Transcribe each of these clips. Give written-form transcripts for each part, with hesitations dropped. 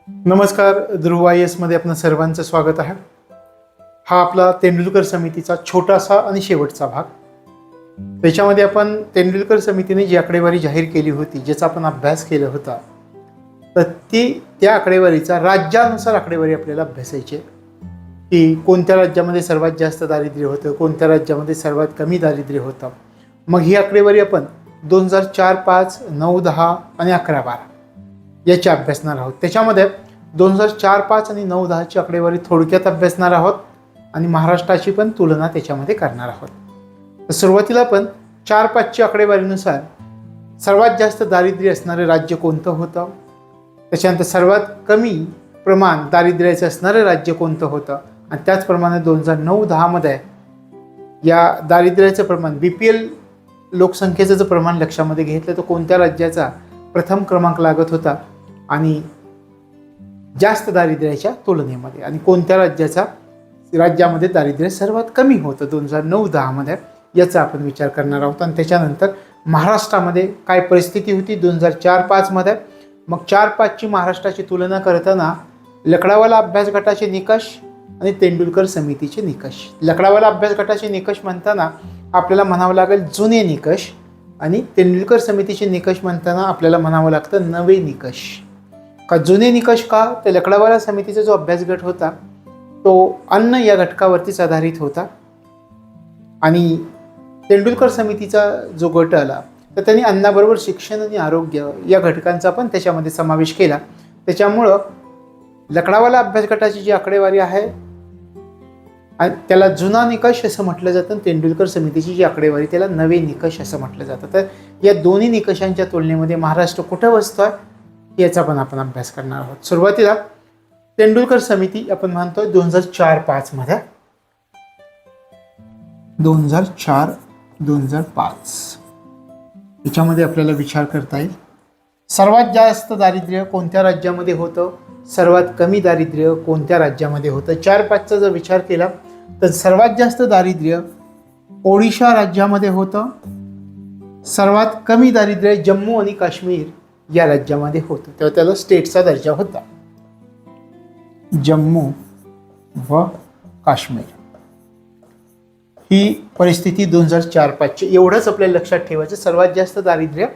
नमस्कार. ध्रुव IAS मध्ये आपलं सर्वांचं स्वागत आहे. हा आपला तेंडुलकर समितीचा छोटासा आणि शेवटचा भाग. त्याच्यामध्ये आपण तेंडुलकर समितीने जी आकडेवारी जाहीर केली होती, ज्याचा आपण अभ्यास केला होता, तर त्या आकडेवारीचा राज्यानुसार आकडेवारी आपल्याला अभ्यासायची आहे की कोणत्या राज्यामध्ये सर्वात जास्त दारिद्र्य होतं, कोणत्या राज्यामध्ये सर्वात कमी दारिद्र्य होतं. मग ही आकडेवारी आपण 2004, 5, 9, 10 आणि 11, 12 याची अभ्यासणार आहोत. त्याच्यामध्ये 2004, 5 आणि 9, 10ची आकडेवारी थोडक्यात अभ्यासणार आहोत आणि महाराष्ट्राची पण तुलना त्याच्यामध्ये करणार आहोत. तर सुरुवातीला आपण 4, 5ची आकडेवारीनुसार सर्वात जास्त दारिद्र्य असणारे राज्य कोणतं होतं, त्याच्यानंतर सर्वात कमी प्रमाण दारिद्र्याचं असणारं राज्य कोणतं होतं, आणि त्याचप्रमाणे 2009-10मध्ये या दारिद्र्याचं प्रमाण BPL लोकसंख्येचं जर प्रमाण लक्षामध्ये घेतलं तर कोणत्या राज्याचा प्रथम क्रमांक लागत होता आणि जास्त दारिद्र्याच्या तुलनेमध्ये, आणि कोणत्या राज्यामध्ये दारिद्र्य सर्वात कमी होतं 2009-10मध्ये, याचा आपण विचार करणार आहोत. आणि त्याच्यानंतर महाराष्ट्रामध्ये काय परिस्थिती होती 2004-5मध्ये. मग 4-5ची महाराष्ट्राची तुलना करताना लकडावाला अभ्यास गटाचे निकष आणि तेंडुलकर समितीचे निकष. लकडावाला अभ्यास गटाचे निकष म्हणताना आपल्याला म्हणावं लागेल जुने निकष, आणि तेंडुलकर समितीचे निकष म्हणताना आपल्याला म्हणावं लागतं नवे निकष. का जुने निकष? का तर लकडावाला समितीचा जो अभ्यास गट होता तो अन्न या घटकावरतीच आधारित होता, आणि तेंडुलकर समितीचा जो गट आला तर त्यांनी अन्नाबरोबर शिक्षण आणि आरोग्य या घटकांचा पण त्याच्यामध्ये समावेश केला. त्याच्यामुळं लकडावाला अभ्यास गटाची जी आकडेवारी आहे त्याला जुना निकष असं म्हटलं जातं, तेंडुलकर समितीची जी आकडेवारी त्याला नवे निकष असं म्हटलं जातं. तर या दोन्ही निकषांच्या तुलनेमध्ये महाराष्ट्र कुठं बसतोय याचा पण आपण अभ्यास करणार आहोत. सुरुवातीला तेंडुलकर समिती आपण म्हणतोय 2004-5मध्ये. 2004-2005 याच्यामध्ये आपल्याला विचार करता येईल सर्वात जास्त दारिद्र्य कोणत्या राज्यामध्ये होतं, सर्वात कमी दारिद्र्य कोणत्या राज्यामध्ये होतं. 4-5चा जर विचार केला तर सर्वात जास्त दारिद्र्य ओडिशा राज्यामध्ये होतं, सर्वात कमी दारिद्र्य जम्मू आणि काश्मीर या राज्यामध्ये होतं. तेव्हा त्याला स्टेटचा दर्जा होता, जम्मू व काश्मीर. ही परिस्थिती 2004-5ची. एवढंच आपल्याला लक्षात ठेवायचं. सर्वात जास्त दारिद्र्य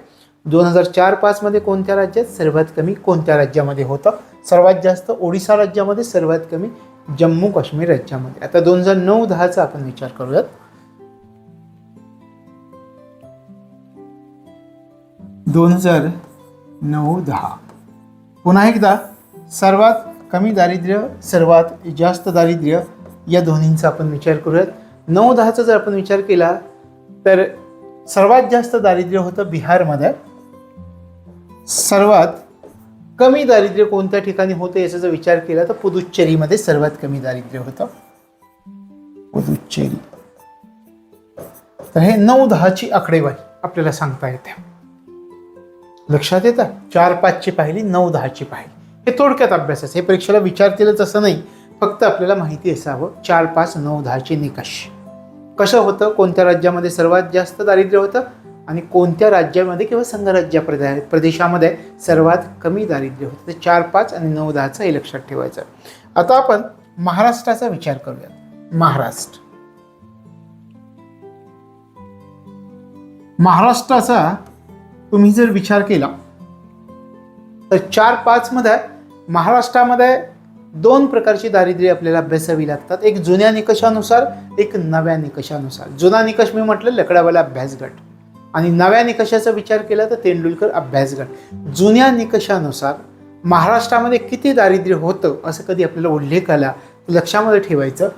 2004-5मध्ये कोणत्या राज्यात, सर्वात कमी कोणत्या राज्यामध्ये होतं. सर्वात जास्त ओडिशा राज्यामध्ये, सर्वात कमी जम्मू काश्मीर राज्यामध्ये. आता 2009-10चा आपण विचार करूयात. पुन्हा एकदा सर्वात कमी दारिद्र्य, सर्वात जास्त दारिद्र्य या दोन्हींचा आपण विचार करूयात. 9-10चा जर आपण विचार केला तर सर्वात जास्त दारिद्र्य होतं बिहारमध्ये, सर्वात कमी दारिद्र्य कोणत्या ठिकाणी होतं याचा जर विचार केला तर पुदुच्चेरीमध्ये सर्वात कमी दारिद्र्य होतं, पुदुच्चेरी. तर हे 9-10ची आकडेवारी आपल्याला सांगता येते. लक्षात येतं? 4-5ची पाहिली, 9-10ची पाहिली. हे थोडक्यात अभ्यासाचं. हे परीक्षेला विचारतीलच असं नाही, फक्त आपल्याला माहिती असावं 4-5, 9-10चे निकष. कसं होतं, कोणत्या राज्यामध्ये सर्वात जास्त दारिद्र्य होतं आणि कोणत्या राज्यामध्ये किंवा संघराज्य प्रदेशामध्ये सर्वात कमी दारिद्र्य होतं. तर 4-5 आणि 9-10चं हे लक्षात ठेवायचं. आता आपण महाराष्ट्राचा विचार करूया. महाराष्ट्राचा तुम्ही जर विचार केला तर 4-5मध्ये महाराष्ट्रामध्ये 2 प्रकारची दारिद्र्य आपल्याला अभ्यासावी लागतात. एक जुन्या निकषानुसार, एक नव्या निकषानुसार. जुना निकष मी म्हटलं लकडावाला अभ्यास गट, आणि नव्या निकषाचा विचार केला तर तेंडुलकर अभ्यास गट. जुन्या निकषानुसार महाराष्ट्रामध्ये किती दारिद्र्य होतं असं कधी आपल्याला उल्लेख आला तर लक्षामध्ये ठेवायचं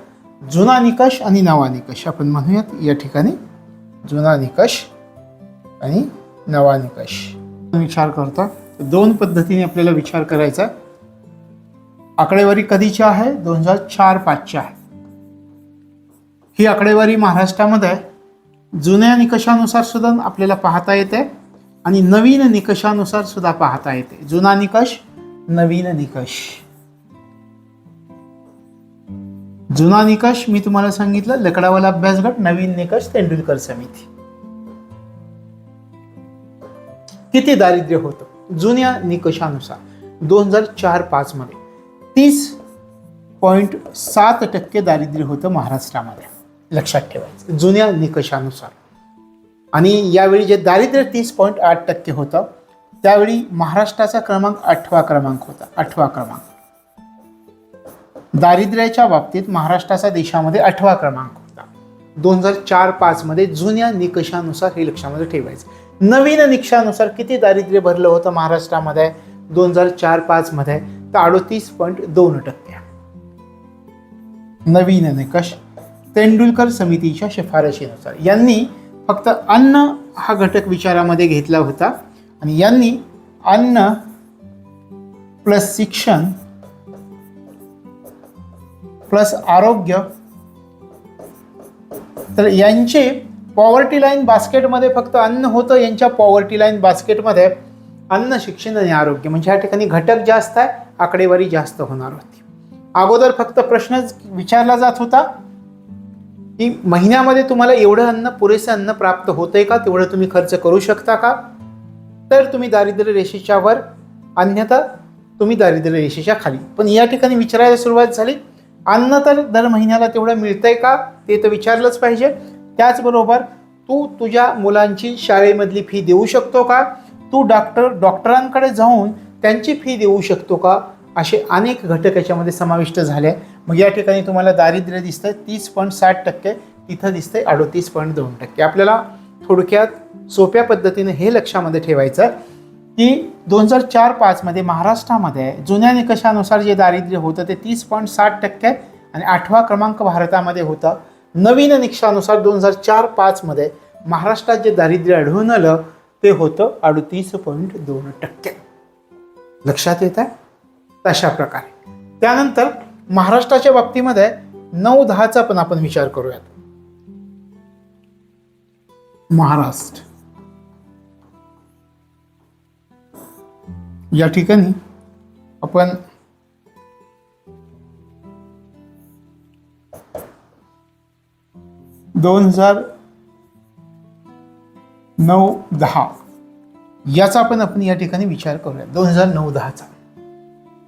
जुना निकष आणि नवा निकष. आपण म्हणूयात या ठिकाणी जुना निकष आणि नवा निकष विचार करता. 2 पद्धतीने आपल्याला विचार करायचा. आकडेवारी कधीची आहे? 2004-5ची आहे. ही आकडेवारी महाराष्ट्रामध्ये जुन्या निकषानुसार सुद्धा आपल्याला पाहता येते आणि नवीन निकषानुसार सुद्धा पाहता येते. जुना निकष, नवीन निकष. जुना निकष मी तुम्हाला सांगितलं लकडावाला अभ्यास गट, नवीन निकष तेंडुलकर समिती. किती दारिद्र्य होतं जुन्या निकषानुसार. 2004-5 मध्ये 30.7% दारिद्र्य होतं महाराष्ट्रामध्ये, लक्षात ठेवायचं जुन्या निकषानुसार. आणि यावेळी जे दारिद्र्य 30.8% होतं, त्यावेळी महाराष्ट्राचा क्रमांक 8वा क्रमांक होता. 8वा क्रमांक दारिद्र्याच्या बाबतीत महाराष्ट्राचा देशामध्ये 8वा क्रमांक होता 2004-5 मध्ये, जुन्या निकषानुसार हे लक्षामध्ये ठेवायचं. नवीन निकषानुसार किती दारिद्र्य भरलं होतं महाराष्ट्रामध्ये 2004-5 मध्ये, तर 38.2%. नवीन निकष तेंडुलकर समितीच्या शिफारशीनुसार. यांनी फक्त अन्न हा घटक विचारामध्ये घेतला होता आणि यांनी अन्न प्लस शिक्षण प्लस आरोग्य, तर यांचे पॉवर्टी लाईन बास्केटमध्ये फक्त अन्न होतं. यांच्या पॉवर्टी लाईन बास्केटमध्ये अन्न, शिक्षण आणि आरोग्य, म्हणजे या ठिकाणी घटक जास्त आहे, आकडेवारी जास्त होणार होती. अगोदर फक्त प्रश्न विचारला जात होता की महिन्यामध्ये तुम्हाला एवढं अन्न, पुरेसं अन्न प्राप्त होतंय का, तेवढं तुम्ही खर्च करू शकता का, तर तुम्ही दारिद्र्य रेषेच्या वर, अन्यथा तुम्ही दारिद्र्य रेषेच्या खाली. पण या ठिकाणी विचारायला सुरुवात झाली अन्न तर दर महिन्याला तेवढं मिळतंय का, ते तर विचारलंच पाहिजे. त्याचबरोबर तू तुझ्या मुलांची शाळेमधली फी देऊ शकतो का, तू डॉक्टरांकडे जाऊन त्यांची फी देऊ शकतो का, असे अनेक घटक याच्यामध्ये समाविष्ट झाले. मग या ठिकाणी तुम्हाला दारिद्र्य दिसतंय 30.60%, तिथं दिसतंय 38.2%. आपल्याला थोडक्यात सोप्या पद्धतीने हे लक्षामध्ये ठेवायचं की 2004-5 मध्ये महाराष्ट्रामध्ये जुन्या निकषानुसार जे दारिद्र्य होतं ते 30.60% आणि 8वा क्रमांक भारतामध्ये होता. नवीन निकषानुसार 2004-5 मध्ये महाराष्ट्रात जे दारिद्र्य आढळून आलं ते होतं 38.2%. लक्षात येत आहे. तशा प्रकारे त्यानंतर महाराष्ट्राच्या बाबतीमध्ये 9-10चा पण आपण विचार करूयात. महाराष्ट्र या ठिकाणी आपण दोन 2009-10 याचा पण आपण या ठिकाणी विचार करूया. 2009-10चा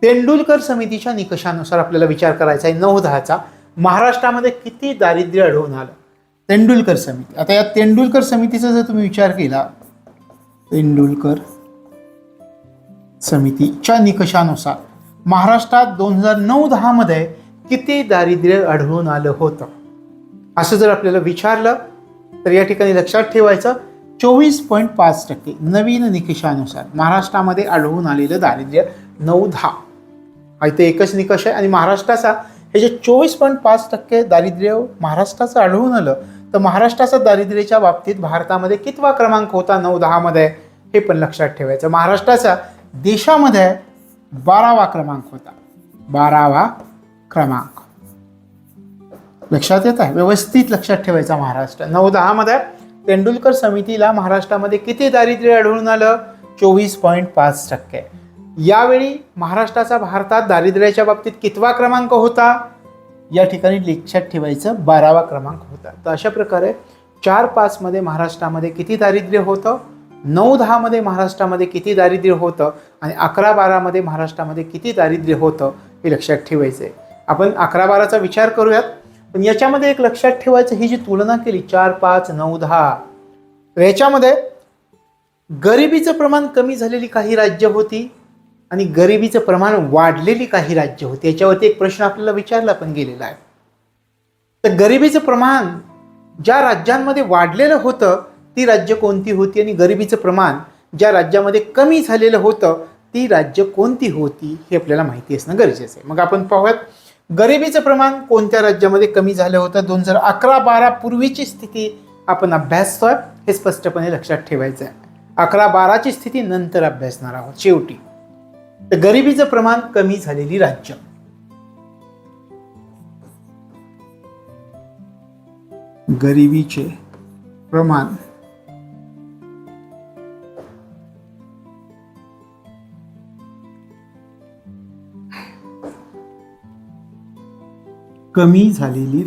तेंडुलकर समितीच्या निकषानुसार आपल्याला विचार करायचा आहे. 9-10चा महाराष्ट्रामध्ये किती दारिद्र्य आढळून आलं. तेंडुलकर समिती, आता या तेंडुलकर समितीचा जर तुम्ही विचार केला, तेंडुलकर समितीच्या निकषानुसार महाराष्ट्रात 2009-10 मध्ये किती दारिद्र्य आढळून आलं होतं, असं जर आपल्याला विचारलं तर या ठिकाणी लक्षात ठेवायचं 24.5% नवीन निकषानुसार महाराष्ट्रामध्ये आढळून आलेलं दारिद्र्य 9-10. इथे एकच निकष आहे आणि महाराष्ट्राचा हे जे 24.5% दारिद्र्य महाराष्ट्राचं आढळून आलं, तर महाराष्ट्राचा दारिद्र्याच्या बाबतीत भारतामध्ये कितवा क्रमांक होता 9-10 मध्ये, हे पण लक्षात ठेवायचं. महाराष्ट्राचा देशामध्ये 12वा क्रमांक होता. 12वा क्रमांक लक्षात येत आहे. व्यवस्थित लक्षात ठेवायचा. महाराष्ट्र 9-10 मध्ये तेंडुलकर समितीला महाराष्ट्रामध्ये किती दारिद्र्य आढळून आलं, 24.5%. यावेळी महाराष्ट्राचा भारतात दारिद्र्याच्या बाबतीत कितवा क्रमांक होता, या ठिकाणी लक्षात ठेवायचं 12वा क्रमांक होता. तर अशा प्रकारे 4-5 मध्ये महाराष्ट्रामध्ये किती दारिद्र्य होतं, 9-10 मध्ये महाराष्ट्रामध्ये किती दारिद्र्य होतं आणि 11-12 मध्ये महाराष्ट्रामध्ये किती दारिद्र्य होतं, हे लक्षात ठेवायचं आहे. आपण 11-12चा विचार करूयात. पण याच्यामध्ये एक लक्षात ठेवायचं, ही जी तुलना केली 4-5, 9-10, याच्यामध्ये गरिबीचं प्रमाण कमी झालेली काही राज्य होती आणि गरिबीचं प्रमाण वाढलेली काही राज्य होती. याच्यावरती एक प्रश्न आपल्याला विचारला पण गेलेला आहे. तर गरिबीचं प्रमाण ज्या राज्यांमध्ये वाढलेलं होतं ती राज्य कोणती होती आणि गरिबीचं प्रमाण ज्या राज्यामध्ये कमी झालेलं होतं ती राज्य कोणती होती, हे आपल्याला माहिती असणं गरजेचं आहे. मग आपण पाहूयात गरिबीचं प्रमाण कोणत्या राज्यामध्ये कमी झालं होतं. 2011-12 पूर्वीची स्थिती आपण अभ्यासतोय, हे स्पष्टपणे लक्षात ठेवायचं आहे. 11-12ची स्थिती नंतर अभ्यासणार आहोत शेवटी. तर गरिबीचं प्रमाण कमी झालेली राज्य, गरिबीचे प्रमाण कमी झालेली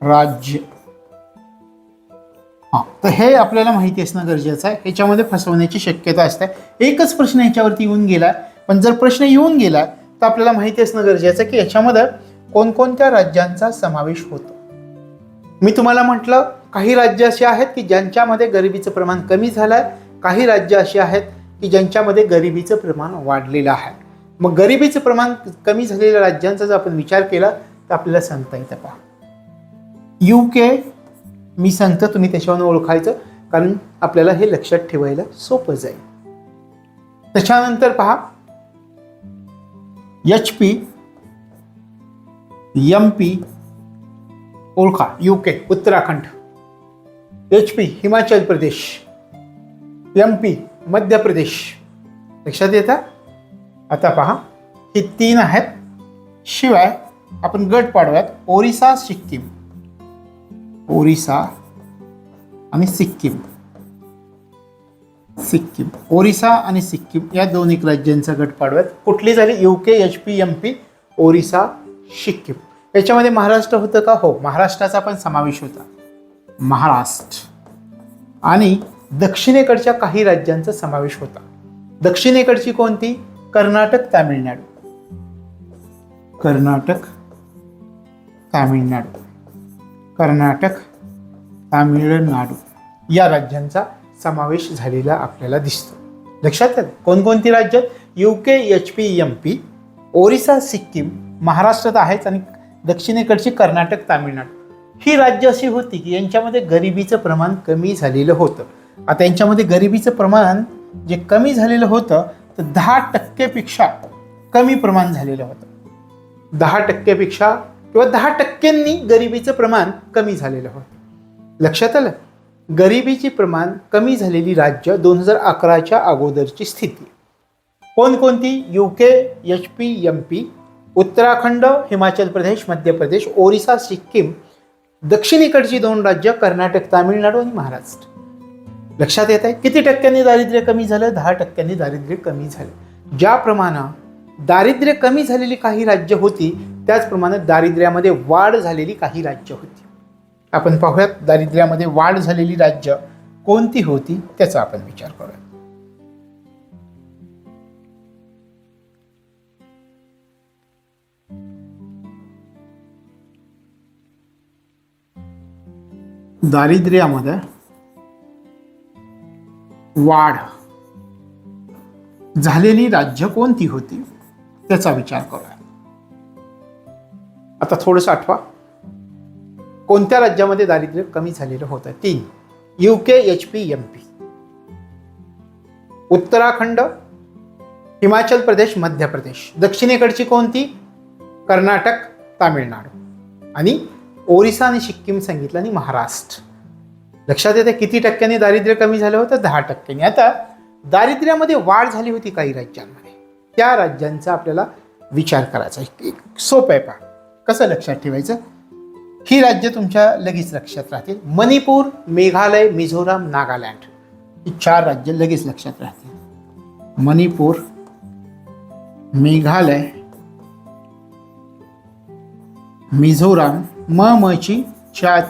राज्य, हां, तर हे आपल्याला माहिती असणं गरजेचं आहे. ह्याच्यामध्ये फसवण्याची शक्यता असते. एकच प्रश्न ह्याच्यावरती येऊन गेला, पण जर प्रश्न येऊन गेला तर आपल्याला माहिती असणं गरजेचं आहे की याच्यामध्ये कोणकोणत्या राज्यांचा समावेश होतो. मी तुम्हाला म्हटलं काही राज्य असे आहेत की ज्यांच्यामध्ये गरिबीचं प्रमाण कमी झालं आहे, काही राज्य असे आहेत की ज्यांच्यामध्ये गरिबीचं प्रमाण वाढलेलं आहे. मग गरिबीचं प्रमाण कमी झालेल्या राज्यांचा जर आपण विचार केला तर आपल्याला सांगता येतं. पहा, UK मी सांगतो, तुम्ही त्याच्यावरून ओळखायचं, कारण आपल्याला हे लक्षात ठेवायला सोपं जाईल. त्याच्यानंतर पहा, HP, MP ओळखा, UK Uttarakhand, HP Himachal Pradesh, MP Madhya Pradesh. लक्षात येतं. आता पहा, ही 3 आहेत. शिवाय आपण गट पाडूयात, ओरिसा, सिक्कीम, ओरिसा आणि सिक्कीम. सिक्कीम, ओरिसा आणि सिक्कीम या दोन एक राज्यांचा गट पाडूयात. कुठली झाली? UK, HP, MP, Orissa, Sikkim. याच्यामध्ये महाराष्ट्र होतं का? हो, महाराष्ट्राचा पण समावेश होता. महाराष्ट्र आणि दक्षिणेकडच्या काही राज्यांचा समावेश होता. दक्षिणेकडची कोणती? कर्नाटक, तामिळनाडू. कर्नाटक, तामिळनाडू, कर्नाटक, तामिळनाडू या राज्यांचा समावेश झालेला आपल्याला दिसतो. लक्षात घ्या, कोणकोणती राज्य? UK, HP, MP, Orissa, Sikkim, महाराष्ट्रात आहेच आणि दक्षिणेकडची कर्नाटक, तामिळनाडू. ही राज्य अशी होती की यांच्यामध्ये गरिबीचं प्रमाण कमी झालेलं होतं. आता यांच्यामध्ये गरिबीचं प्रमाण जे कमी झालेलं होतं तर 10% कमी प्रमाण झालेलं होतं. 10% किंवा 10% गरिबीचं प्रमाण कमी झालेलं होतं. लक्षात आलं. गरिबीचे प्रमाण कमी झालेली राज्य 2011च्या अगोदरची स्थिती कोणकोणती? UK, HP, MP, Uttarakhand, Himachal Pradesh, Madhya Pradesh, Orissa, Sikkim, दक्षिणेकडची 2 राज्य कर्नाटक, तामिळनाडू आणि महाराष्ट्र. लक्षात येत आहे. किती टक्क्यांनी दारिद्र्य कमी झालं? 10% दारिद्र्य कमी झालं. ज्याप्रमाणे दारिद्र्य कमी झालेली काही राज्य होती त्याचप्रमाणे दारिद्र्यामध्ये वाढ झालेली काही राज्य होती. आपण पाहूयात दारिद्र्यामध्ये वाढ झालेली राज्य कोणती होती त्याचा आपण विचार करूया. दारिद्र्यामध्ये वाढ झालेली राज्य कोणती होती त्याचा विचार करूया. आता थोडंसं आठवा, कोणत्या राज्यामध्ये दारिद्र्य कमी झालेलं होतं? 3. UK, HP, MP, Uttarakhand, Himachal Pradesh, Madhya Pradesh. दक्षिणेकडची कोणती? कर्नाटक, तामिळनाडू आणि ओरिसा आणि सिक्कीम सांगितलं आणि महाराष्ट्र. लक्षात येते किती टक्क्यांनी दारिद्र्य कमी झालं होतं? 10%. आता दारिद्र्यामध्ये वाढ झाली होती काही राज्यांमध्ये, त्या राज्यांचा आपल्याला विचार करायचा. एक सोपं आहे. पहा कसं लक्षात ठेवायचं. ही राज्य तुमच्या लगेच लक्षात राहतील. मणिपूर, मेघालय, मिझोराम, नागालँड ही 4 राज्य लगेच लक्षात राहतील. मणिपूर, मेघालय, मिझोराम, मची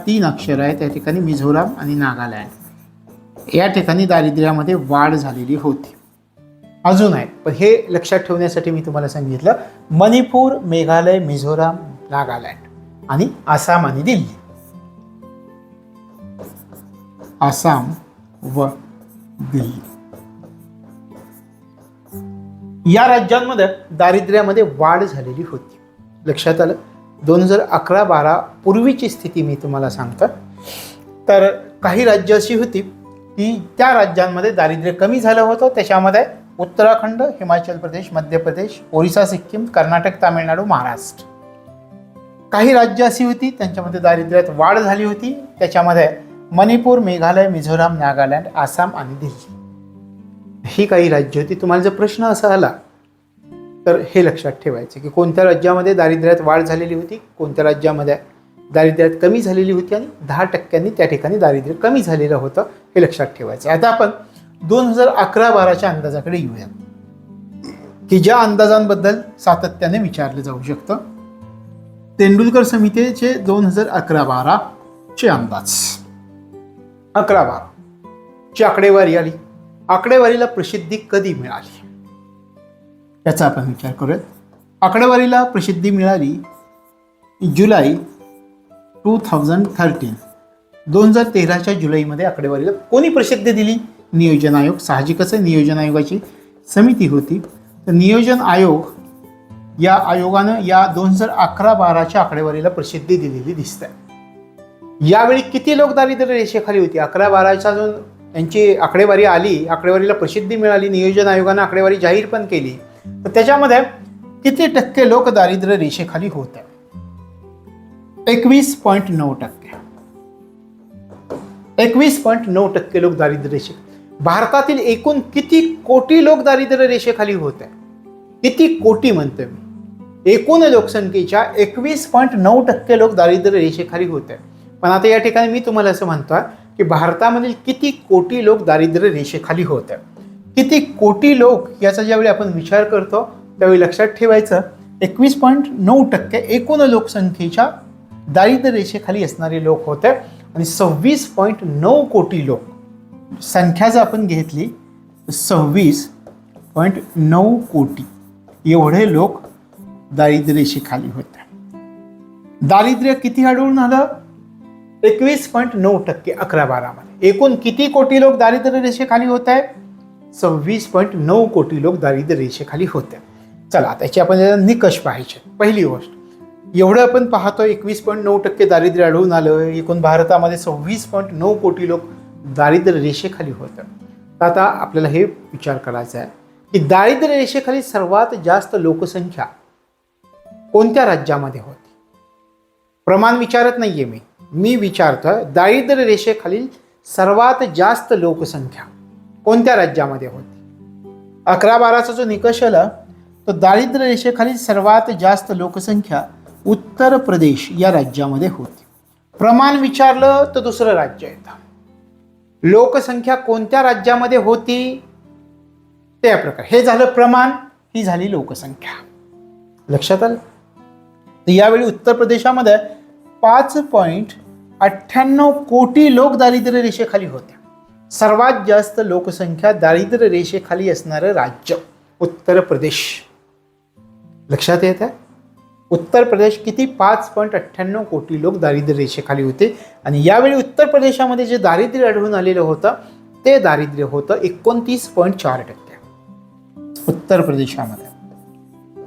3 अक्षर आहेत त्या ठिकाणी, मिझोराम आणि नागालँड. या ठिकाणी दारिद्र्यामध्ये वाढ झालेली होती. अजून आहे, पण हे लक्षात ठेवण्यासाठी मी तुम्हाला सांगितलं. मणिपूर, मेघालय, मिझोराम, नागालँड आणि आसाम आणि दिल्ली. आसाम व दिल्ली या राज्यांमध्ये दारिद्र्यामध्ये वाढ झालेली होती. लक्षात आलं. 2011-12 पूर्वीची स्थिती मी तुम्हाला सांगतो. तर काही राज्य अशी होती की त्या राज्यांमध्ये दारिद्र्य कमी झालं होतं. त्याच्यामध्ये उत्तराखंड, हिमाचल प्रदेश, मध्य प्रदेश, ओरिसा, सिक्कीम, कर्नाटक, तामिळनाडू, महाराष्ट्र. काही राज्य अशी होती त्यांच्यामध्ये दारिद्र्यात वाढ झाली होती. त्याच्यामध्ये मणिपूर, मेघालय, मिझोराम, नागालँड, आसाम आणि दिल्ली ही काही राज्य होती. तुम्हाला जर प्रश्न असा आला तर हे लक्षात ठेवायचं की कोणत्या राज्यामध्ये दारिद्र्यात वाढ झालेली होती, कोणत्या राज्यामध्ये दारिद्र्यात कमी झालेली होती आणि 10% त्या ठिकाणी दारिद्र्य कमी झालेलं होतं हे लक्षात ठेवायचं. आता आपण 2011-12च्या अंदाजाकडे येऊया की ज्या अंदाजांबद्दल सातत्याने विचारलं जाऊ शकतं. तेंडुलकर समितीचे 2011-12चे अंदाज. 11-12 ची आकडेवारी आली. आकडेवारीला प्रसिद्धी कधी मिळाली याचा आपण विचार करूयात. आकडेवारीला प्रसिद्धी मिळाली जुलै 2013. 2013च्या जुलैमध्ये आकडेवारीला कोणी प्रसिद्धी दिली? नियोजन आयोग. साहजिकच आहे, नियोजन आयोगाची समिती होती. तर नियोजन आयोग या आयोगानं या 2011-12च्या आकडेवारीला प्रसिद्धी दिलेली दिसते. यावेळी किती लोक दारिद्र्य रेषेखाली होती? 11-12चा जो यांची आकडेवारी आली, आकडेवारीला प्रसिद्धी मिळाली, नियोजन आयोगानं आकडेवारी जाहीर पण केली, तर त्याच्यामध्ये किती टक्के लोक दारिद्र्य रेषेखाली होते? 21.9%. 21.9% लोक दारिद्र्य रेषे. भारतातील एकूण किती कोटी लोक दारिद्र्य रेषेखाली होते? किती कोटी म्हणतोय मी? एकूण लोकसंख्येच्या 21.9% लोक दारिद्र्य रेषेखाली होते. पण आता या ठिकाणी मी तुम्हाला असं म्हणतोय की भारतामधील किती कोटी लोक दारिद्र्य रेषेखाली होते? किती कोटी लोक याचा ज्यावेळी आपण विचार करतो त्यावेळी लक्षात ठेवायचं 21.9% एकूण लोकसंख्येच्या दारिद्र्य रेषेखाली असणारे लोक होते. आणि 26.9 कोटी लोक संख्या जर आपण घेतली 26.9 कोटी एवढे लोक दारिद्र्य रेषेखाली होते. दारिद्र्य किती आढळून आलं? 21.9% 11-12 एकूण किती कोटी लोक दारिद्र्य रेषेखाली होत आहे? 26.9 कोटी लोक दारिद्र्य रेषेखाली होते. चला त्याची आपण निकष पाहायचे. पहिली गोष्ट, एवढं आपण पाहतो 21.9% दारिद्र्य आढळून आलं. एकूण भारतामध्ये 26.9 कोटी लोक दारिद्र्य रेषेखाली होतं. तर आता आपल्याला हे विचार करायचा आहे की दारिद्र्य रेषेखाली सर्वात जास्त लोकसंख्या कोणत्या राज्यामध्ये होती? प्रमाण विचारत नाहीये मी विचारतोय दारिद्र्य रेषेखालील सर्वात जास्त लोकसंख्या कोणत्या राज्यामध्ये होती? 11-12चा जो निकष आला तो दारिद्र्य रेषेखालील सर्वात जास्त लोकसंख्या उत्तर प्रदेश या राज्यामध्ये होती. प्रमाण विचारलं तर दुसरं राज्य येतं. लोकसंख्या कोणत्या राज्यामध्ये होती त्या प्रकारे हे झालं प्रमाण, ही झाली लोकसंख्या. लक्षात आलं? तर यावेळी उत्तर प्रदेशामध्ये 5.98 कोटी लोक दारिद्र्य रेषेखाली होते. सर्वात जास्त लोकसंख्या दारिद्र्य रेषेखाली असणारं राज्य उत्तर प्रदेश. लक्षात येत आहे? उत्तर प्रदेश किती? 5.98 कोटी लोक दारिद्र्य रेषेखाली होते. आणि यावेळी उत्तर प्रदेशामध्ये जे दारिद्र्य आढळून आलेलं होतं ते दारिद्र्य होतं 29.4%. उत्तर प्रदेशामध्ये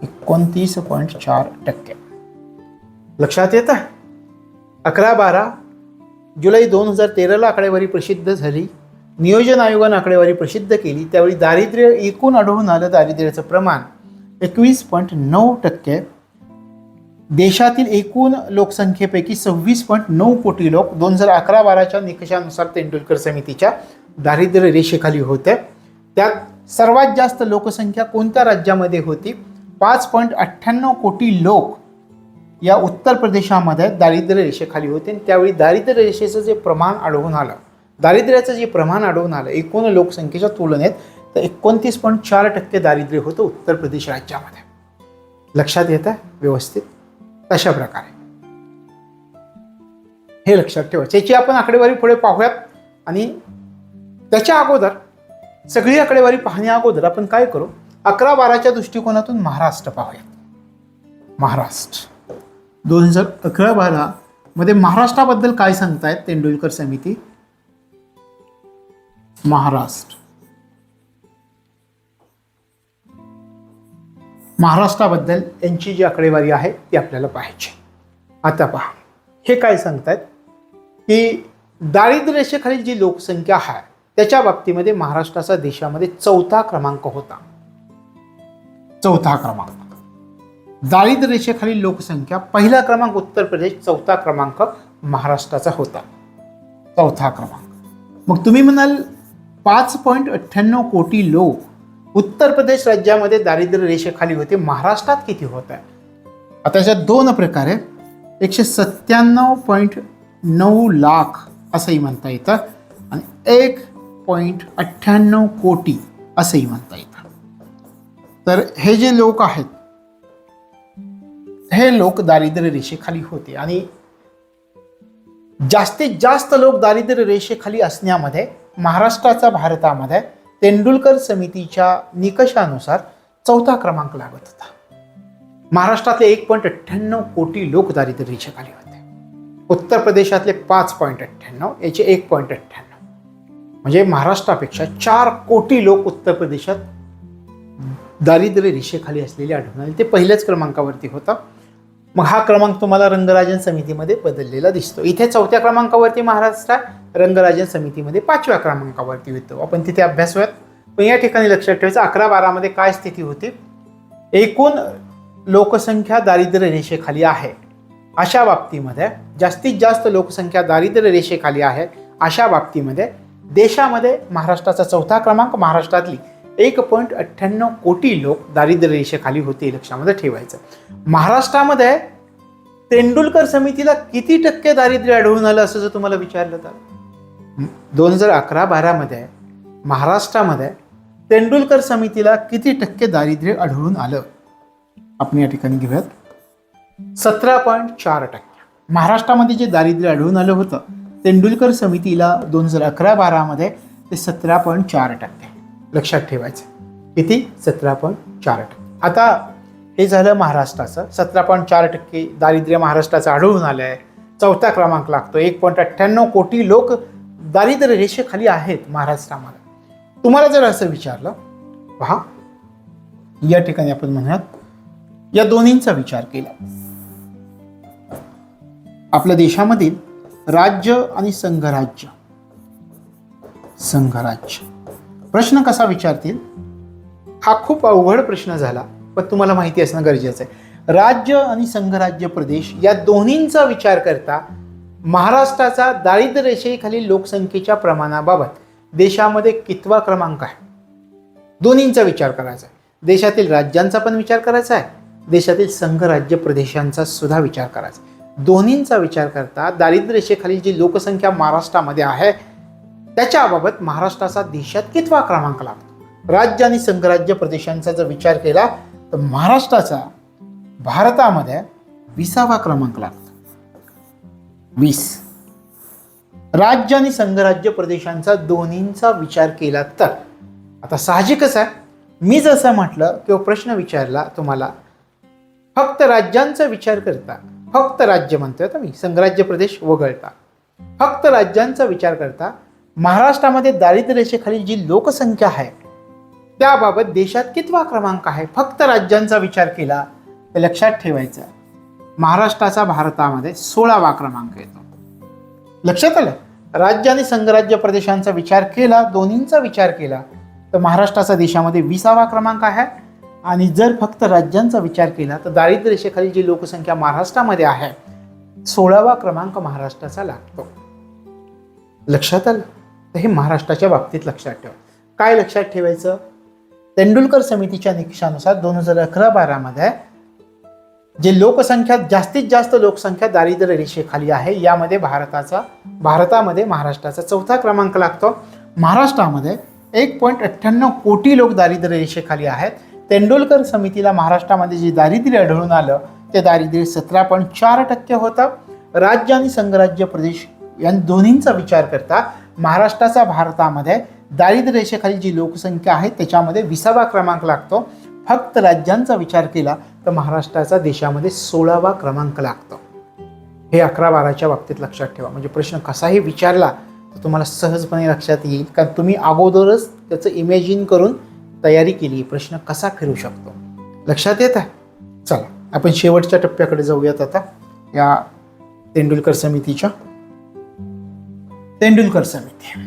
29.4%. लक्षात येतं? 11-12 जुलै 2013ला आकडेवारी प्रसिद्ध झाली. नियोजन आयोगानं आकडेवारी प्रसिद्ध केली. त्यावेळी दारिद्र्य एकूण आढळून आलं दारिद्र्याचं प्रमाण 21.9%. देशातील एकूण लोकसंख्येपैकी 26.9 कोटी लोक 2011-12च्या निकषानुसार तेंडुलकर समितीच्या दारिद्र्य रेषेखाली होते. त्यात सर्वात जास्त लोकसंख्या कोणत्या राज्यामध्ये होती? 5.98 कोटी लोक या उत्तर प्रदेशामध्ये दारिद्र्य रेषेखाली होते. आणि त्यावेळी दारिद्र्य रेषेचं जे प्रमाण आढळून आलं, दारिद्र्याचं जे प्रमाण आढळून आलं एकूण लोकसंख्येच्या तुलनेत, तर 29.4% दारिद्र्य होतं उत्तर प्रदेश राज्यामध्ये. लक्षात येतं व्यवस्थित? अशा प्रकारे हे लक्षात ठेवायचं. याची आपण आकडेवारी पुढे पाहूयात. आणि त्याच्या अगोदर सगळी आकडेवारी पाहण्या अगोदर आपण काय करू, 11-12च्या दृष्टिकोनातून महाराष्ट्र पाहूयात. महाराष्ट्र 2011-12 मध्ये महाराष्ट्राबद्दल काय सांगतायत तेंडुलकर समिती? महाराष्ट्राबद्दल यांची जी आकडेवारी आहे ती आपल्याला पाहायची. आता पहा हे काय सांगतायत की दारिद्र्य रेषेखालील जी लोकसंख्या आहे त्याच्या बाबतीमध्ये महाराष्ट्राचा देशामध्ये 4था क्रमांक होता. 4था क्रमांक. दारिद्र्य रेषेखालील लोकसंख्या पहिला क्रमांक उत्तर प्रदेश, 4था क्रमांक महाराष्ट्राचा होता. 4था क्रमांक. मग तुम्ही म्हणाल 5.98 कोटी लोक उत्तर प्रदेश राज्यामध्ये दारिद्र्य रेषेखाली होते. महाराष्ट्रात किती होत आहे? आता त्याच्यात दोन प्रकार आहे. 197.9 लाख असंही म्हणता येतं आणि 1.98 कोटी असंही म्हणता येतं. तर हे जे लोक आहेत हे लोक दारिद्र्य रेषेखाली होते. आणि जास्तीत जास्त लोक दारिद्र्य रेषेखाली असण्यामध्ये महाराष्ट्राचा भारतामध्ये तेंडुलकर समितीच्या निकषानुसार चौथा क्रमांक लागत होता. महाराष्ट्रातले 1.98 कोटी लोक दारिद्र्य रेषेखाली होते. उत्तर प्रदेशातले 5.98, याचे 1.98, म्हणजे महाराष्ट्रापेक्षा 4 कोटी लोक उत्तर प्रदेशात दारिद्र्य रेषेखाली असलेले आढळून आले. ते पहिल्याच क्रमांकावरती होता. मग हा क्रमांक तुम्हाला रंगराजन समितीमध्ये बदललेला दिसतो. इथे चौथ्या क्रमांकावरती महाराष्ट्र, रंगराजन समितीमध्ये 5व्या क्रमांकावरती येतो. आपण तिथे अभ्यासूयात. पण या ठिकाणी लक्षात ठेवायचं 11-12 काय स्थिती होती. एकूण लोकसंख्या दारिद्र्य रेषेखाली आहे अशा बाबतीमध्ये, जास्तीत जास्त लोकसंख्या दारिद्र्य रेषेखाली आहे अशा बाबतीमध्ये देशामध्ये महाराष्ट्राचा चौथा क्रमांक, महाराष्ट्रातली 1.98 कोटी लोक दारिद्र्य रेषेखाली होते. लक्षामध्ये ठेवायचं. महाराष्ट्रामध्ये तेंडुलकर समितीला किती टक्के दारिद्र्य आढळून आलं असं जर तुम्हाला विचारलं तर 2011-12 महाराष्ट्रामध्ये तेंडुलकर समितीला किती टक्के दारिद्र्य आढळून आलं आपण या ठिकाणी घेऊयात. 17.4%. महाराष्ट्रामध्ये जे दारिद्र्य आढळून आलं होतं तेंडुलकर समितीला 2011-12 ते 17.4%. लक्षात ठेवायचं. किती? 17.4%. आता हे झालं महाराष्ट्राचं. 17.4% दारिद्र्य महाराष्ट्राचं आढळून आलं आहे. चौथा क्रमांक लागतो. 1.98 कोटी लोक दारिद्र्य रेषेखाली आहेत महाराष्ट्रामध्ये. तुम्हाला जर असं विचारलं, पहा या ठिकाणी आपण म्हणूयात या दोन्हींचा विचार केला. आपल्या देशामधील राज्य आणि संघराज्य प्रश्न कसा विचारतील हा खूप अवघड प्रश्न झाला, पण तुम्हाला माहिती असणं गरजेचं आहे. राज्य आणि संघराज्य प्रदेश या दोन्हींचा विचार करता महाराष्ट्राचा दारिद्र्य रेषेखालील लोकसंख्येच्या प्रमाणाबाबत देशामध्ये कितवा क्रमांक आहे, दोन्हींचा विचार करायचा आहे. देशातील राज्यांचा पण विचार करायचा आहे, देशातील संघराज्य प्रदेशांचा सुद्धा विचार करायचा. दोन्हींचा विचार करता दारिद्र्य रेषेखाली जी लोकसंख्या महाराष्ट्रामध्ये आहे त्याच्याबाबत महाराष्ट्राचा देशात कितवा क्रमांक लागतो. राज्य आणि संघराज्य प्रदेशांचा जर विचार केला तर महाराष्ट्राचा भारतामध्ये 20वा क्रमांक लागतो. 20. राज्य आणि संघराज्य प्रदेशांचा दोन्हींचा विचार केला तर आता साहजिकच आहे, मी जसं म्हटलं किंवा प्रश्न विचारला तुम्हाला फक्त राज्यांचा विचार करता, फक्त राज्य म्हणतोय तर मी, संघराज्य प्रदेश वगळता, फक्त राज्यांचा विचार करता महाराष्ट्रामध्ये दारिद्र्य रेषेखालील जी लोकसंख्या आहे त्याबाबत देशात कितवा क्रमांक आहे, फक्त राज्यांचा विचार केला तर लक्षात ठेवायचं महाराष्ट्राचा भारतामध्ये 16वा क्रमांक येतो. लक्षात आलं. राज्य आणि संघराज्य प्रदेशांचा विचार केला, दोन्हींचा विचार केला तर महाराष्ट्राचा देशामध्ये 20वा क्रमांक आहे. आणि जर फक्त राज्यांचा विचार केला तर दारिद्र्य रेषेखाली जी लोकसंख्या महाराष्ट्रामध्ये आहे 16वा क्रमांक महाराष्ट्राचा लागतो. लक्षात आलं. तर हे महाराष्ट्राच्या बाबतीत लक्षात ठेवा. काय लक्षात ठेवायचं, तेंडुलकर समितीच्या निकषानुसार 2011-12 जे लोकसंख्या, जास्तीत जास्त लोकसंख्या दारिद्र्य रेषेखाली आहे यामध्ये भारतामध्ये महाराष्ट्राचा चौथा क्रमांक लागतो. महाराष्ट्रामध्ये 1.98 कोटी लोक दारिद्र्य रेषेखाली आहेत. तेंडुलकर समितीला महाराष्ट्रामध्ये जे दारिद्र्य आढळून आलं ते दारिद्र्य 17.4% होतं. राज्य आणि संघराज्य प्रदेश या दोन्हींचा विचार करता महाराष्ट्राचा भारतामध्ये दारिद्र्य रेषेखाली जी लोकसंख्या आहे त्याच्यामध्ये 20वा क्रमांक लागतो. फक्त राज्यांचा विचार केला तर महाराष्ट्राचा देशामध्ये 16वा क्रमांक लागतो. हे 11-12च्या बाबतीत लक्षात ठेवा. म्हणजे प्रश्न कसाही विचारला तर तुम्हाला सहजपणे लक्षात येईल, कारण तुम्ही अगोदरच त्याचं इमॅजिन करून तयारी केली, प्रश्न कसा फिरू शकतो. लक्षात येत आहे. चला आपण शेवटच्या टप्प्याकडे जाऊयात. आता या तेंडुलकर समितीच्या, तेंडुलकर समिती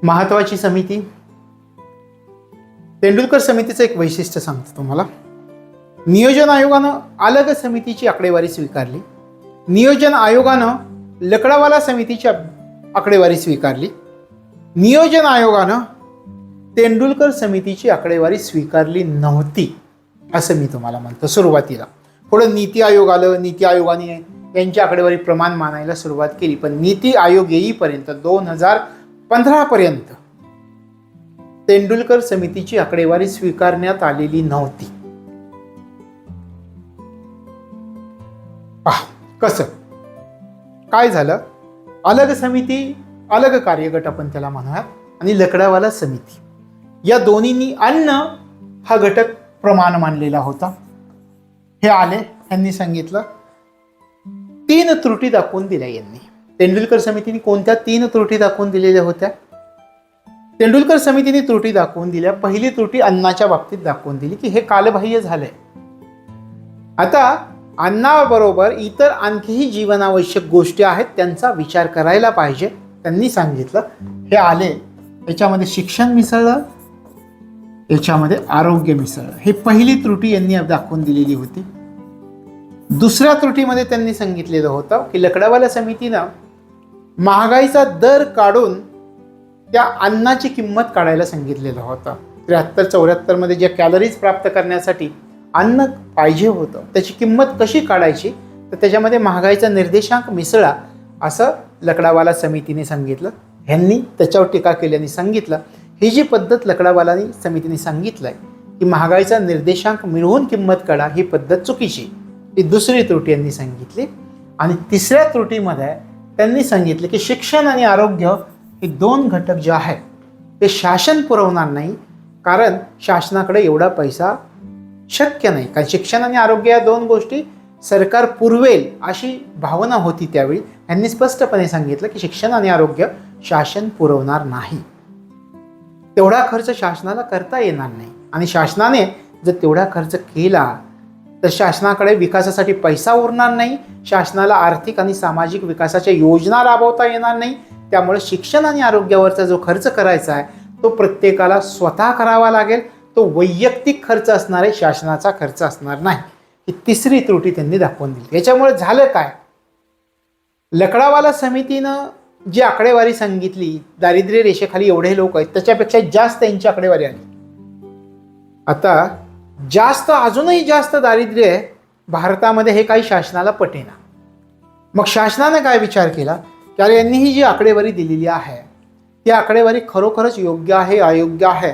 महत्वाची समिती. तेंडुलकर समितीचं एक वैशिष्ट्य सांगतो तुम्हाला. नियोजन आयोगानं अलग समितीची आकडेवारी स्वीकारली. नियोजन आयोगानं लकडावाला समितीची आकडेवारी स्वीकारली. नियोजन आयोगानं तेंडुलकर समितीची आकडेवारी स्वीकारली नव्हती असं मी तुम्हाला म्हणतो. सुरुवातीला पुढं नीती आयोग आलं, नीती आयोगाने यांची आकडेवारी प्रमाण मानायला सुरुवात केली, पण नीती आयोग येईपर्यंत 2015 पर्यंत तेंडुलकर समितीची आकडेवारी स्वीकारण्यात आलेली नव्हती. पहा कसं, काय झालं, अलग समिती, अलग कार्यगट आपण त्याला म्हणूयात, आणि लकडावाला समिती, या दोन्हींनी अन्न हा घटक प्रमाण मानलेला होता. हे आले, यांनी सांगितलं 3 त्रुटी दाखवून दिल्या यांनी. तेंडुलकर समितीने कोणत्या 3 त्रुटी दाखवून दिलेल्या होत्या? तेंडुलकर समितीने त्रुटी दाखवून दिल्या. पहिली त्रुटी अन्नाच्या बाबतीत दाखवून दिली की हे कालबाह्य झालंय. आता अन्नाबरोबर इतर आणखीही जीवनावश्यक गोष्टी आहेत, त्यांचा विचार करायला पाहिजे. त्यांनी सांगितलं, हे आले, याच्यामध्ये शिक्षण मिसळलं, याच्यामध्ये आरोग्य मिसळलं. ही पहिली त्रुटी यांनी दाखवून दिलेली होती. दुसऱ्या त्रुटीमध्ये त्यांनी सांगितलेलं होतं की लकडावाला समितीनं महागाईचा दर काढून त्या अन्नाची किंमत काढायला सांगितलेलं होतं. 73-74 मध्ये ज्या कॅलरीज प्राप्त करण्यासाठी अन्न पाहिजे होतं त्याची किंमत कशी काढायची, तर त्याच्यामध्ये महागाईचा निर्देशांक मिसळा, असं लकडावाला समितीने सांगितलं. ह्यांनी त्याच्यावर टीका केल्याने सांगितलं, ही जी पद्धत लकडावाला समितीने सांगितलंय की महागाईचा निर्देशांक मिळवून किंमत काढा, ही पद्धत चुकीची. ही दुसरी त्रुटी यांनी सांगितली. आणि तिसऱ्या त्रुटीमध्ये त्यांनी सांगितले की शिक्षण आणि आरोग्य हे 2 घटक जे आहेत ते शासन पुरवणार नाही, कारण शासनाकडे एवढा पैसा शक्य नाही. कारण शिक्षण आणि आरोग्य या 2 गोष्टी सरकार पुरवेल अशी भावना होती त्यावेळी. यांनी स्पष्टपणे सांगितलं की शिक्षण आणि आरोग्य शासन पुरवणार नाही, तेवढा खर्च शासनाला करता येणार नाही. आणि शासनाने जर तेवढा खर्च केला तर शासनाकडे विकासासाठी पैसा उरणार नाही, शासनाला आर्थिक आणि सामाजिक विकासाच्या योजना राबवता येणार नाही. त्यामुळे शिक्षण आणि आरोग्यावरचा जो खर्च करायचा आहे तो प्रत्येकाला स्वतः करावा लागेल, तो वैयक्तिक खर्च असणार आहे, शासनाचा खर्च असणार नाही. ही तिसरी त्रुटी त्यांनी दाखवून दिली. याच्यामुळे झालं काय, लकडावाला समितीनं जी आकडेवारी सांगितली, दारिद्र्य रेषेखाली एवढे लोक आहेत, त्याच्यापेक्षा जास्त त्यांची आकडेवारी आली. आता जास्त, अजूनही जास्त दारिद्र्य आहे भारतामध्ये, हे काही शासनाला पटेना. मग शासनाने काय विचार केला की अरे यांनी ही जी आकडेवारी दिलेली आहे ती आकडेवारी खरोखरच योग्य आहे अयोग्य आहे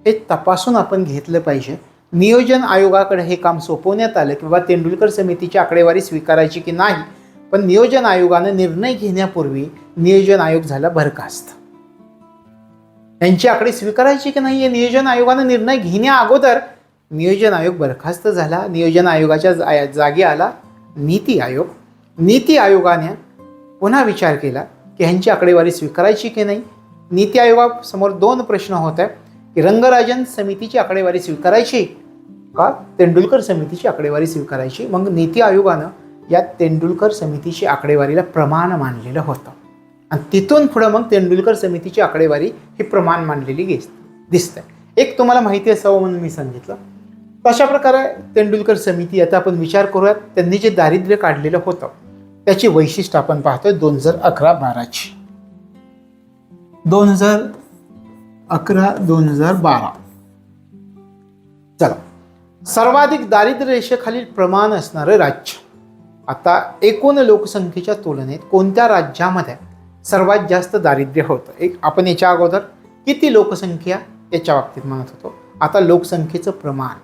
हे तपासून आपण घेतलं पाहिजे. नियोजन आयोगाकडे हे काम सोपवण्यात आलं की बाबा तेंडुलकर समितीची आकडेवारी स्वीकारायची की नाही. पण नियोजन आयोगाने निर्णय घेण्यापूर्वी नियोजन आयोग झाला बरखास्त. यांची आकडे स्वीकारायची की नाही हे नियोजन आयोगाने निर्णय घेण्या अगोदर नियोजन आयोग बरखास्त झाला. नियोजन आयोगाच्या जागी आला नीती आयोग. नीती आयोगाने पुन्हा विचार केला की ह्यांची आकडेवारी स्वीकारायची की नाही. नीती आयोगासमोर 2 प्रश्न होते की रंगराजन समितीची आकडेवारी स्वीकारायची का तेंडुलकर समितीची आकडेवारी स्वीकारायची. मग नीती आयोगानं या तेंडुलकर समितीची आकडेवारीला प्रमाण मानलेलं होतं आणि तिथून पुढं मग तेंडुलकर समितीची आकडेवारी ही प्रमाण मानलेली दिसते. एक तुम्हाला माहिती असावं म्हणून मी सांगितलं. अशा प्रकारे तेंडुलकर समिती, आता आपण विचार करूयात त्यांनी जे दारिद्र्य काढलेलं होतं त्याची वैशिष्ट्य आपण पाहतोय 2011-12ची. 2011-2012 चला, सर्वाधिक दारिद्र्य रेषेखालील प्रमाण असणारं राज्य. आता एकूण लोकसंख्येच्या तुलनेत कोणत्या राज्यामध्ये सर्वात जास्त दारिद्र्य होतं, आपण याच्या अगोदर किती लोकसंख्या याच्या बाबतीत म्हणत होतो. आता लोकसंख्येचं प्रमाण,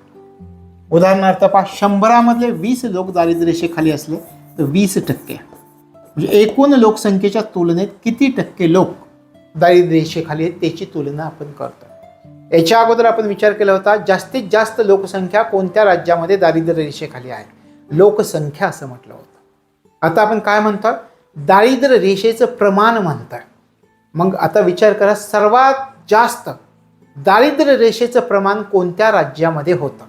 उदाहरणार्थ 100 मधले 20 लोक दारिद्र्य रेषेखाली असले तर 20%, म्हणजे एकूण लोकसंख्येच्या तुलनेत किती टक्के लोक दारिद्र्य रेषेखाली आहेत त्याची तुलना आपण करतो. याच्या अगोदर आपण विचार केला होता जास्तीत जास्त लोकसंख्या कोणत्या राज्यामध्ये दारिद्र्य रेषेखाली आहे, लोकसंख्या असं म्हटलं होतं. आता आपण काय म्हणतो, दारिद्र्य रेषेचं प्रमाण म्हणतोय. मग आता विचार करा, सर्वात जास्त दारिद्र्य रेषेचं प्रमाण कोणत्या राज्यामध्ये होतं.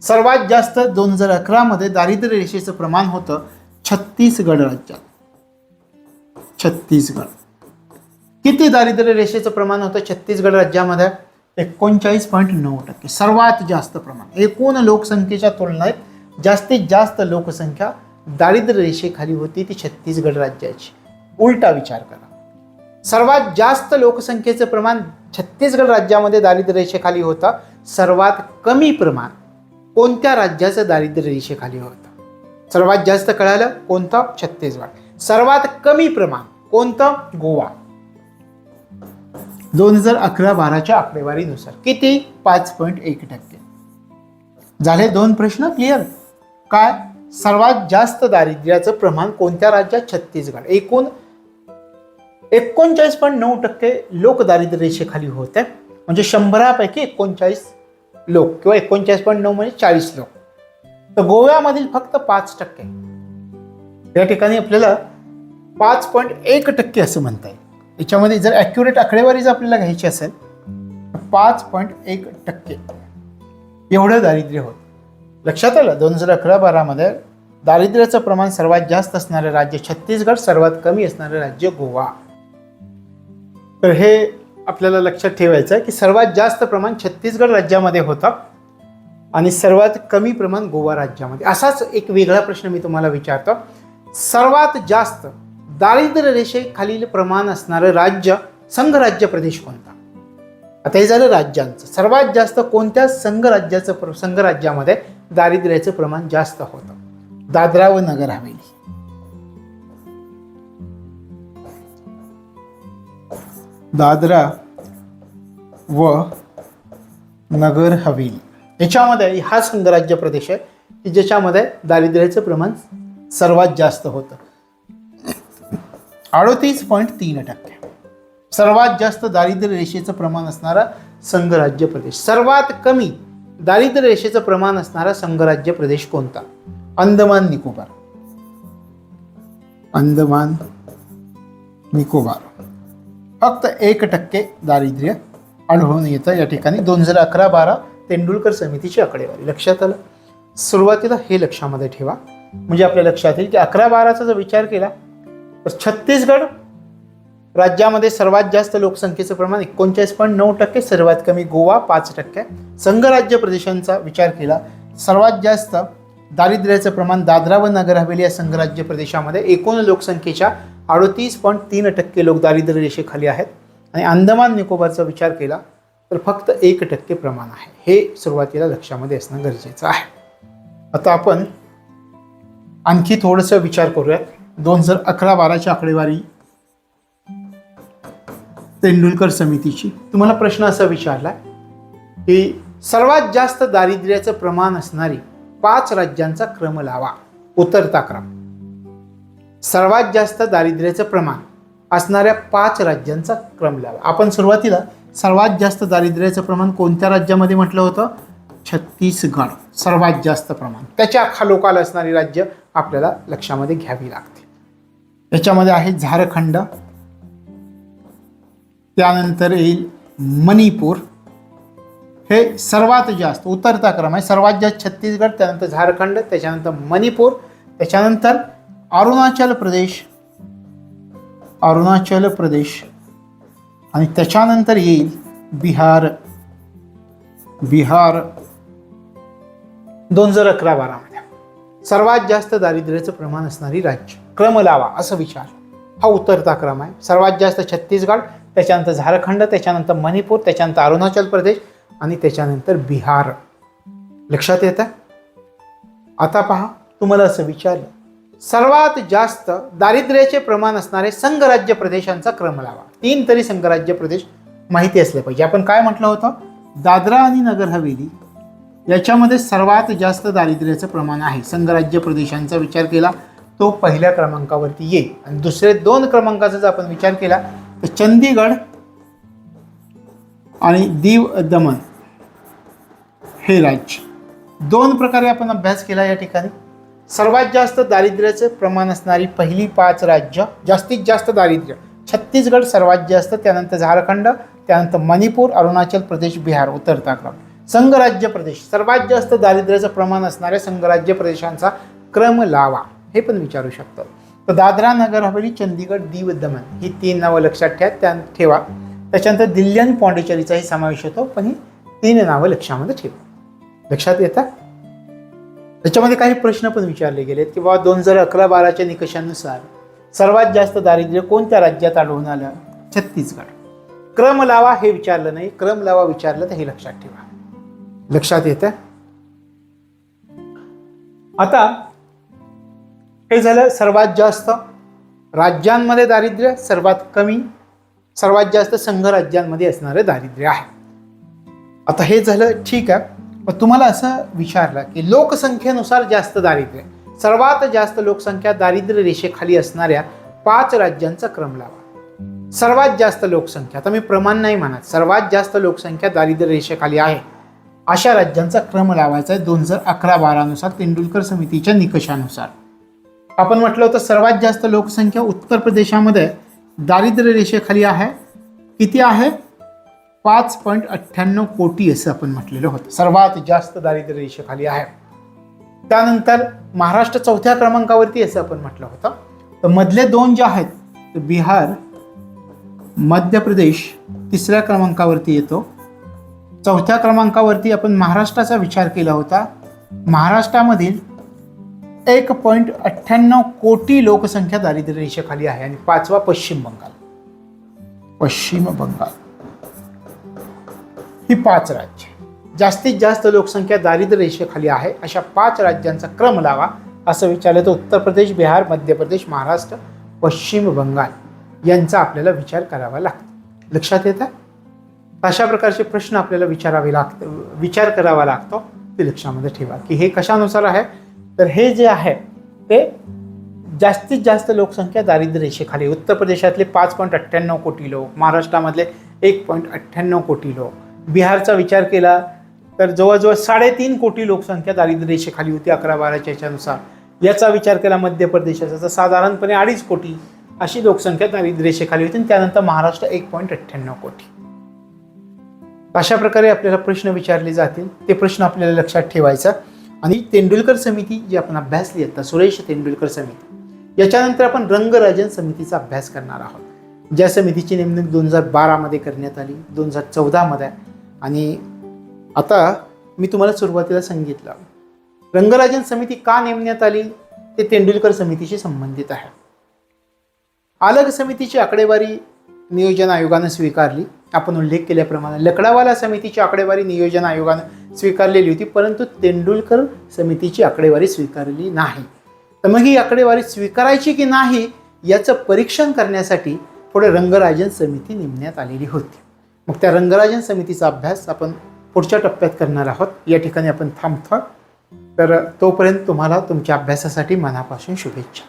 सर्वात जास्त 2011 मध्ये दारिद्र्य रेषेचं प्रमाण होतं छत्तीसगड राज्यात. छत्तीसगड. किती दारिद्र्य रेषेचं प्रमाण होतं छत्तीसगड राज्यामध्ये? 39.9%. सर्वात जास्त प्रमाण. एकूण लोकसंख्येच्या तुलनेत जास्तीत जास्त लोकसंख्या दारिद्र्य रेषेखाली होती ती छत्तीसगड राज्याची. उलटा विचार करा, सर्वात जास्त लोकसंख्येचं प्रमाण छत्तीसगड राज्यामध्ये दारिद्र्य रेषेखाली होतं. सर्वात कमी प्रमाण कोणत्या राज्याचं दारिद्र्य रेषेखाली होतं? सर्वात जास्त कळालं कोणतं? छत्तीसगड. सर्वात कमी प्रमाण कोणतं? गोवा. 2011-12च्या आकडेवारीनुसार किती? 5.1%. झाले 2 प्रश्न क्लिअर. काय? सर्वात जास्त दारिद्र्याचं प्रमाण कोणत्या राज्यात? छत्तीसगड. एकूण 49.9% लोक दारिद्र्य रेषेखाली होते. म्हणजे 100पैकी 49 लोक किंवा 49.9 म्हणजे 40 लोक. तर गोव्यामधील फक्त 5%. या ठिकाणी आपल्याला 5.1% असं म्हणता येईल. याच्यामध्ये जर ॲक्युरेट आकडेवारी जर आपल्याला घ्यायची असेल तर 5.1% एवढं दारिद्र्य होतं. लक्षात आलं? 2011-12 मध्ये दारिद्र्याचं प्रमाण सर्वात जास्त असणारं राज्य छत्तीसगड, सर्वात कमी असणारं राज्य गोवा. तर हे आपल्याला लक्षात ठेवायचं आहे की सर्वात जास्त प्रमाण छत्तीसगड राज्यामध्ये होतं आणि सर्वात कमी प्रमाण गोवा राज्यामध्ये. असाच एक वेगळा प्रश्न मी तुम्हाला विचारतो. सर्वात जास्त दारिद्र्य रेषेखालील प्रमाण असणारं राज्य, संघराज्य प्रदेश कोणता? आता हे झालं राज्यांचं. सर्वात जास्त कोणत्या संघराज्यामध्ये दारिद्र्याचं प्रमाण जास्त होतं? दादरा व नगर हवेली. दादरा व नगर हवेली याच्यामध्ये हा संघराज्य प्रदेश आहे की ज्याच्यामध्ये दारिद्र्याचं प्रमाण सर्वात जास्त होतं. 38.3%. सर्वात जास्त दारिद्र्य रेषेचं प्रमाण असणारा संघराज्य प्रदेश. सर्वात कमी दारिद्र्य रेषेचं प्रमाण असणारा संघराज्य प्रदेश कोणता? अंदमान निकोबार. अंदमान निकोबार. फक्त 1% दारिद्र्य आढळून येतं या ठिकाणी. 2011-12 तेंडुलकर समितीची आकडेवारी. लक्षात आलं? सुरुवातीला हे लक्षामध्ये ठेवा म्हणजे आपल्या लक्षात येईल की 11-12चा जर विचार केला तर छत्तीसगड राज्यामध्ये सर्वात जास्त लोकसंख्येचं प्रमाण 49.9%, सर्वात कमी गोवा 5%. संघराज्य प्रदेशांचा विचार केला, सर्वात जास्त दारिद्र्याचं प्रमाण दादरा व नगर हवेली या संघराज्य प्रदेशामध्ये. एकूण लोकसंख्येच्या 38.3% लोक दारिद्र्य रेषेखाली आहेत. आणि अंदमान निकोबारचा विचार केला तर फक्त 1% प्रमाण आहे. हे सुरुवातीला लक्षामध्ये असणं गरजेचं आहे. आता आपण आणखी थोडंसं विचार करूयात. 2011-12ची आकडेवारी तेंडुलकर समितीची. तुम्हाला प्रश्न असा विचारला की सर्वात जास्त दारिद्र्याचं प्रमाण असणारी 5 राज्यांचा क्रम लावा. उतरता क्रम. सर्वात जास्त दारिद्र्याचं प्रमाण असणाऱ्या 5 राज्यांचा क्रम लावा. आपण सुरुवातीला सर्वात जास्त दारिद्र्याचं प्रमाण कोणत्या राज्यामध्ये म्हटलं होतं? छत्तीसगड. सर्वात जास्त प्रमाण. त्याच्या खालोखाल असणारी राज्य आपल्याला लक्षामध्ये घ्यावी लागते. याच्यामध्ये आहे झारखंड, त्यानंतर येईल मणिपूर. हे सर्वात जास्त उतरता क्रम आहे. सर्वात जास्त छत्तीसगड, त्यानंतर झारखंड, त्याच्यानंतर मणिपूर, त्याच्यानंतर अरुणाचल प्रदेश आणि त्याच्यानंतर येईल बिहार. 2011-12 सर्वात जास्त दारिद्र्याचं प्रमाण असणारी राज्य. क्रम लावा असं विचार. हा उतरता क्रम आहे. सर्वात जास्त छत्तीसगड, त्याच्यानंतर झारखंड, त्याच्यानंतर मणिपूर, त्याच्यानंतर अरुणाचल प्रदेश आणि त्याच्यानंतर बिहार. लक्षात येतं? आता पहा, तुम्हाला असं विचारलं सर्वात जास्त दारिद्र्याचे प्रमाण असणारे संघराज्य प्रदेशांचा क्रम लावा. 3 तरी संघराज्य प्रदेश माहिती असले पाहिजे. आपण काय म्हटलं होतं? दादरा आणि नगर हवेली याच्यामध्ये सर्वात जास्त दारिद्र्याचं प्रमाण आहे. संघराज्य प्रदेशांचा विचार केला तो पहिल्या क्रमांकावरती येईल. आणि दुसरे 2 क्रमांकाचा जर आपण विचार केला तर चंदीगड आणि दीव दमण हे राज्य. 2 प्रकारे आपण अभ्यास केला या ठिकाणी. सर्वात जास्त दारिद्र्याचं प्रमाण असणारी पहिली 5 राज्य, जास्तीत जास्त दारिद्र्य छत्तीसगड सर्वात जास्त, त्यानंतर झारखंड, त्यानंतर मणिपूर, अरुणाचल प्रदेश, बिहार. उतरता क्रम. संघराज्य प्रदेश सर्वात जास्त दारिद्र्याचं प्रमाण असणाऱ्या संघराज्य प्रदेशांचा क्रम लावा. हे पण विचारू शकतो. तर दादरा नगर हवेली, चंदीगड, दीव दमण ही 3 नावं लक्षात ठेवा. त्याच्यानंतर दिल्ली आणि पाँडिचेरीचाही समावेश होतो, पण ही 3 नावं लक्षामध्ये ठेवा. लक्षात येतात? त्याच्यामध्ये काही प्रश्न पण विचारले गेलेत की बाबा 2011-12च्या निकषानुसार सर्वात जास्त दारिद्र्य कोणत्या राज्यात आढळून आलं? छत्तीसगड. क्रम लावा हे विचारलं नाही, क्रम लावा विचारलं तर हे लक्षात ठेवा. लक्षात येतं? आता हे झालं सर्वात जास्त राज्यांमध्ये दारिद्र्य, सर्वात कमी, सर्वात जास्त संघ राज्यांमध्ये असणारे दारिद्र्य आहे. आता हे झालं ठीक आहे. पण तुम्हाला असं विचारलं की लोकसंख्येनुसार जास्त दारिद्र्य सर्वात जास्त लोकसंख्या दारिद्र्य रेषेखाली असणाऱ्या 5 राज्यांचा क्रम लावा. सर्वात जास्त लोकसंख्या, आता मी प्रमाण नाही म्हणत, सर्वात जास्त लोकसंख्या दारिद्र्य रेषेखाली आहे अशा राज्यांचा क्रम लावायचा आहे 2011-12 नुसार तेंडुलकर समितीच्या निकषानुसार. आपण म्हटलं होतं सर्वात जास्त लोकसंख्या उत्तर प्रदेशामध्ये दारिद्र्य रेषेखाली आहे. किती आहे? 5.98 कोटी असं आपण म्हटलेलं होतं, सर्वात जास्त दारिद्र्य रेषेखाली आहे. त्यानंतर महाराष्ट्र 4थ्या क्रमांकावरती असं आपण म्हटलं होतं. तर मधले 2 जे आहेत, तर बिहार, मध्य प्रदेश 3ऱ्या क्रमांकावरती येतो. 4थ्या क्रमांकावरती आपण महाराष्ट्राचा विचार केला होता. महाराष्ट्रामधील 1.98 कोटी लोकसंख्या दारिद्र्य रेषेखाली आहे. आणि 5वा पश्चिम बंगाल. पश्चिम बंगाल ही 5 राज्य जास्तीत जास्त लोकसंख्या दारिद्र्य रेषेखाली आहे अशा 5 राज्यांचा क्रम लावा असं विचारलं. तर उत्तर प्रदेश, बिहार, मध्य प्रदेश, महाराष्ट्र, पश्चिम बंगाल यांचा आपल्याला विचार करावा लागतो. लक्षात येतं? अशा प्रकारचे प्रश्न आपल्याला विचार करावा लागतो. ते लक्षामध्ये ठेवा की हे कशानुसार आहे. तर हे जे आहे ते जास्तीत जास्त लोकसंख्या दारिद्र्य रेषेखाली, उत्तर प्रदेशातले 5.98 कोटी लोक, महाराष्ट्रामधले 1.98 कोटी लोक, बिहारचा विचार केला तर जवळजवळ 3.5 कोटी लोकसंख्या दारिद्र्य रेषेखाली होती 11-12च्या याच्यानुसार. याचा विचार केला मध्य प्रदेशाचा तर साधारणपणे 2.5 कोटी अशी लोकसंख्या दारिद्र्य रेषेखाली होती. आणि त्यानंतर महाराष्ट्र 1.98 कोटी. अशा प्रकारे आपल्याला प्रश्न विचारले जातील. ते प्रश्न आपल्याला लक्षात ठेवायचा. आणि तेंडुलकर समिती जी आपण अभ्यासली आता, सुरेश तेंडुलकर समिती, याच्यानंतर आपण रंगराजन समितीचा अभ्यास करणार आहोत. ज्या समितीची नेमणूक 2012 मध्ये करण्यात आली, 2014 मध्ये. आणि आता मी तुम्हाला सुरुवातीला सांगितलं रंगराजन समिती का नेमण्यात आली ते तेंडुलकर समितीशी संबंधित आहे. अलग समितीची आकडेवारी नियोजन आयोगाने स्वीकारली. आपण उल्लेख केल्याप्रमाणे लकडावाला समितीची आकडेवारी नियोजन आयोगाने स्वीकारलेली होती, परंतु तेंडुलकर समितीची आकडेवारी स्वीकारली नाही. तर मग ही आकडेवारी स्वीकारायची की नाही याचं परीक्षण करण्यासाठी पुढे रंगराजन समिती नेमण्यात आलेली होती. मग त्या रंगराजन समितीचा अभ्यास आपण पुढच्या टप्प्यात करणार आहोत. या ठिकाणी आपण थांबतो. तर तोपर्यंत तुम्हाला तुमच्या अभ्यासासाठी मनापासून शुभेच्छा.